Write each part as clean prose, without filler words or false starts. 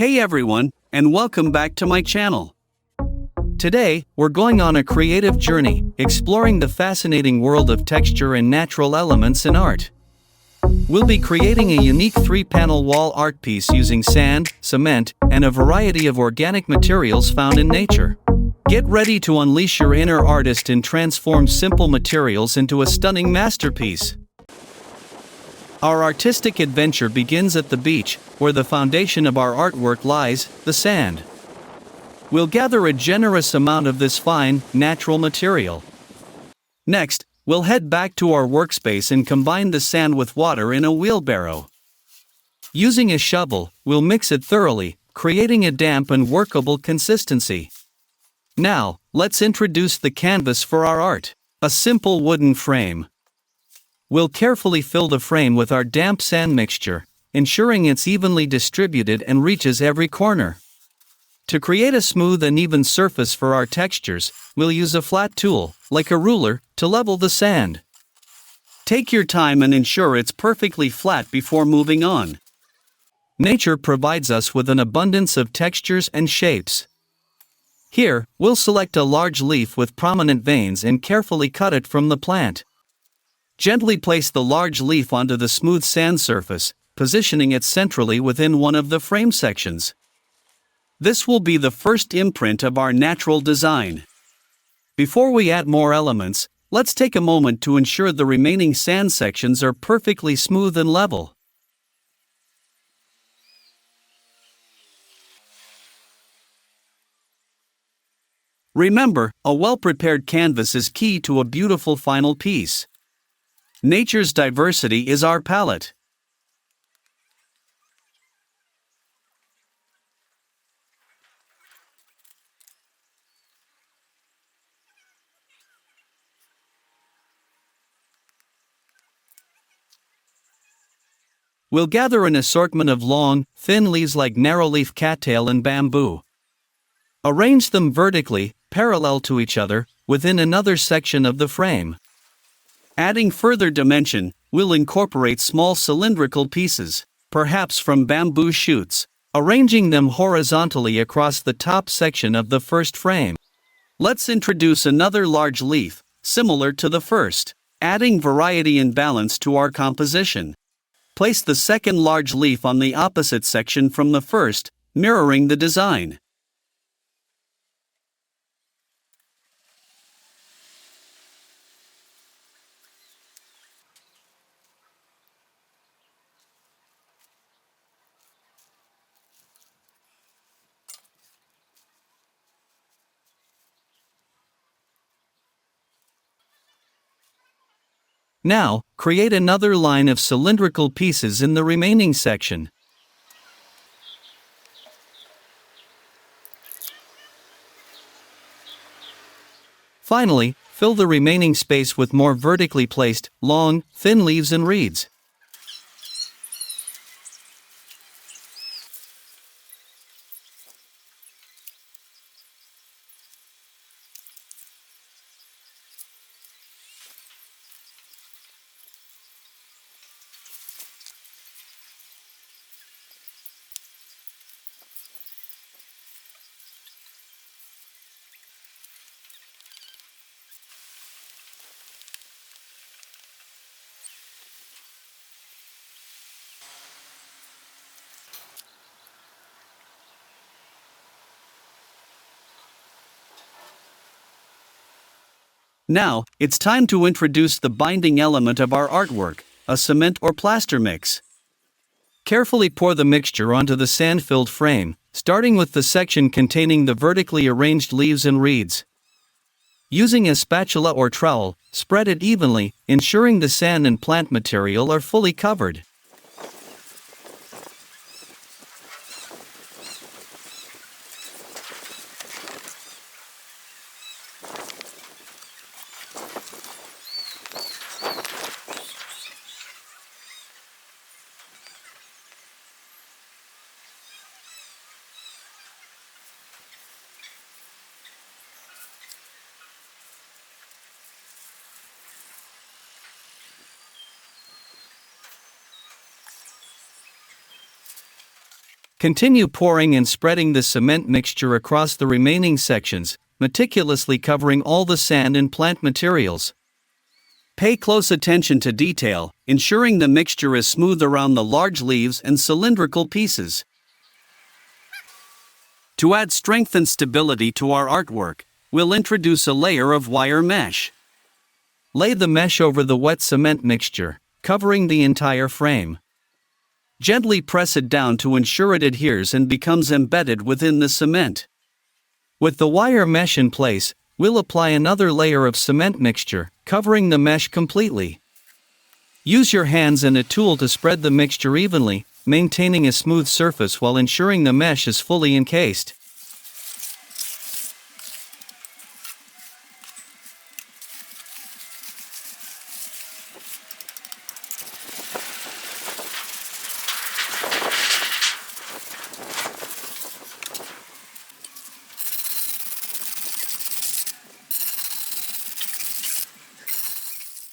Hey everyone, and welcome back to my channel. Today, we're going on a creative journey, exploring the fascinating world of texture and natural elements in art. We'll be creating a unique 3-panel wall art piece using sand, cement, and a variety of organic materials found in nature. Get ready to unleash your inner artist and transform simple materials into a stunning masterpiece. Our artistic adventure begins at the beach, where the foundation of our artwork lies, the sand. We'll gather a generous amount of this fine, natural material. Next, we'll head back to our workspace and combine the sand with water in a wheelbarrow. Using a shovel, we'll mix it thoroughly, creating a damp and workable consistency. Now, let's introduce the canvas for our art, a simple wooden frame. We'll carefully fill the frame with our damp sand mixture, ensuring it's evenly distributed and reaches every corner. To create a smooth and even surface for our textures, we'll use a flat tool, like a ruler, to level the sand. Take your time and ensure it's perfectly flat before moving on. Nature provides us with an abundance of textures and shapes. Here, we'll select a large leaf with prominent veins and carefully cut it from the plant. Gently place the large leaf onto the smooth sand surface, positioning it centrally within one of the frame sections. This will be the first imprint of our natural design. Before we add more elements, let's take a moment to ensure the remaining sand sections are perfectly smooth and level. Remember, a well-prepared canvas is key to a beautiful final piece. Nature's diversity is our palette. We'll gather an assortment of long, thin leaves like narrowleaf cattail and bamboo. Arrange them vertically, parallel to each other, within another section of the frame. Adding further dimension, we'll incorporate small cylindrical pieces, perhaps from bamboo shoots, arranging them horizontally across the top section of the first frame. Let's introduce another large leaf, similar to the first, adding variety and balance to our composition. Place the second large leaf on the opposite section from the first, mirroring the design. Now, create another line of cylindrical pieces in the remaining section. Finally, fill the remaining space with more vertically placed, long, thin leaves and reeds. Now, it's time to introduce the binding element of our artwork, a cement or plaster mix. Carefully pour the mixture onto the sand-filled frame, starting with the section containing the vertically arranged leaves and reeds. Using a spatula or trowel, spread it evenly, ensuring the sand and plant material are fully covered. Continue pouring and spreading the cement mixture across the remaining sections, meticulously covering all the sand and plant materials. Pay close attention to detail, ensuring the mixture is smooth around the large leaves and cylindrical pieces. To add strength and stability to our artwork, we'll introduce a layer of wire mesh. Lay the mesh over the wet cement mixture, covering the entire frame. Gently press it down to ensure it adheres and becomes embedded within the cement. With the wire mesh in place, we'll apply another layer of cement mixture, covering the mesh completely. Use your hands and a tool to spread the mixture evenly, maintaining a smooth surface while ensuring the mesh is fully encased.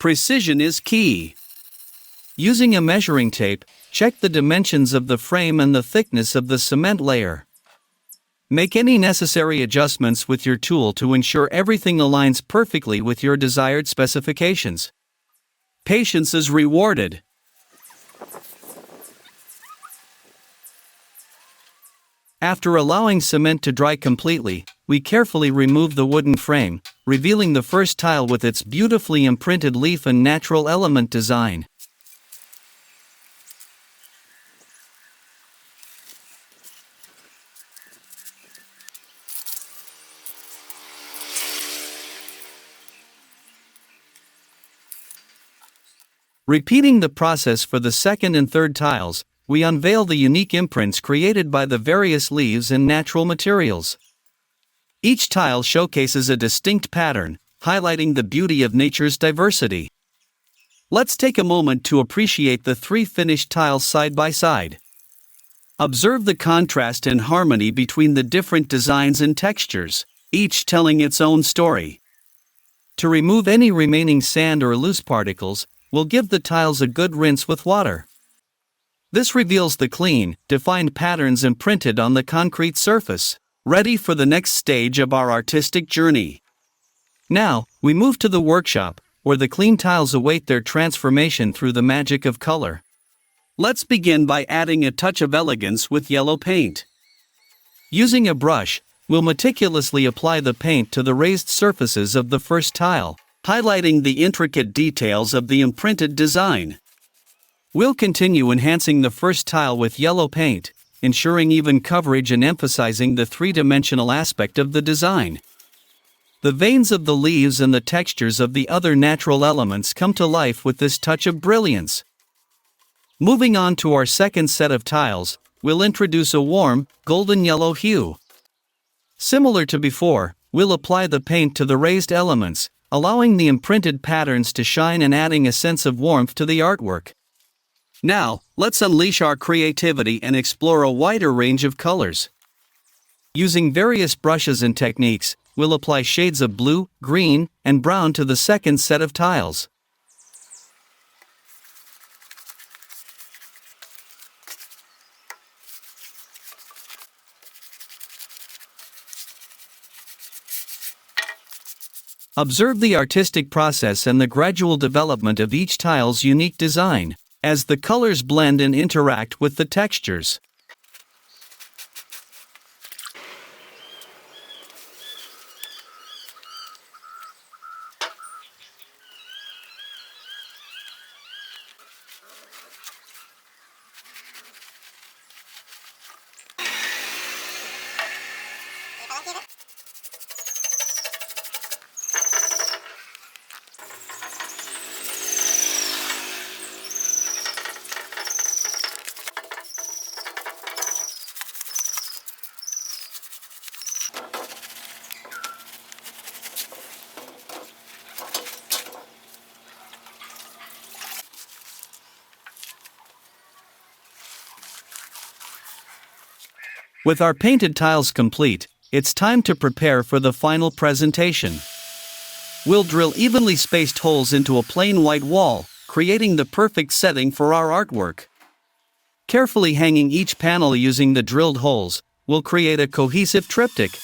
Precision is key. Using a measuring tape, check the dimensions of the frame and the thickness of the cement layer. Make any necessary adjustments with your tool to ensure everything aligns perfectly with your desired specifications. Patience is rewarded. After allowing cement to dry completely, we carefully remove the wooden frame, revealing the first tile with its beautifully imprinted leaf and natural element design. Repeating the process for the second and third tiles, we unveil the unique imprints created by the various leaves and natural materials. Each tile showcases a distinct pattern, highlighting the beauty of nature's diversity. Let's take a moment to appreciate the three finished tiles side by side. Observe the contrast and harmony between the different designs and textures, each telling its own story. To remove any remaining sand or loose particles, we'll give the tiles a good rinse with water. This reveals the clean, defined patterns imprinted on the concrete surface, ready for the next stage of our artistic journey. Now, we move to the workshop, where the clean tiles await their transformation through the magic of color. Let's begin by adding a touch of elegance with yellow paint. Using a brush, we'll meticulously apply the paint to the raised surfaces of the first tile, highlighting the intricate details of the imprinted design. We'll continue enhancing the first tile with yellow paint, ensuring even coverage and emphasizing the three-dimensional aspect of the design. The veins of the leaves and the textures of the other natural elements come to life with this touch of brilliance. Moving on to our second set of tiles, we'll introduce a warm, golden yellow hue. Similar to before, we'll apply the paint to the raised elements, allowing the imprinted patterns to shine and adding a sense of warmth to the artwork. Now, let's unleash our creativity and explore a wider range of colors. Using various brushes and techniques, we'll apply shades of blue, green, and brown to the second set of tiles. Observe the artistic process and the gradual development of each tile's unique design, as the colors blend and interact with the textures. With our painted tiles complete, it's time to prepare for the final presentation. We'll drill evenly spaced holes into a plain white wall, creating the perfect setting for our artwork. Carefully hanging each panel using the drilled holes will create a cohesive triptych.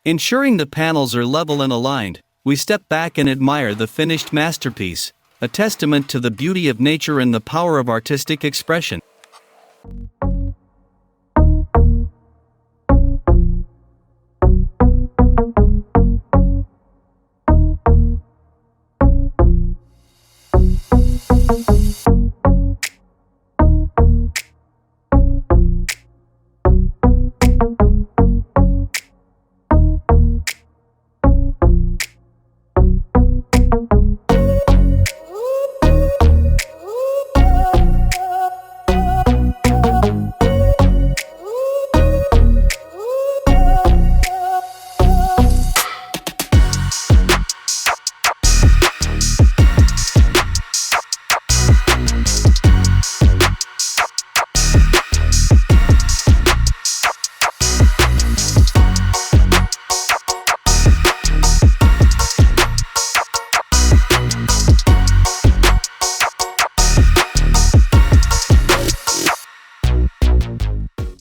Ensuring the panels are level and aligned, we step back and admire the finished masterpiece, a testament to the beauty of nature and the power of artistic expression.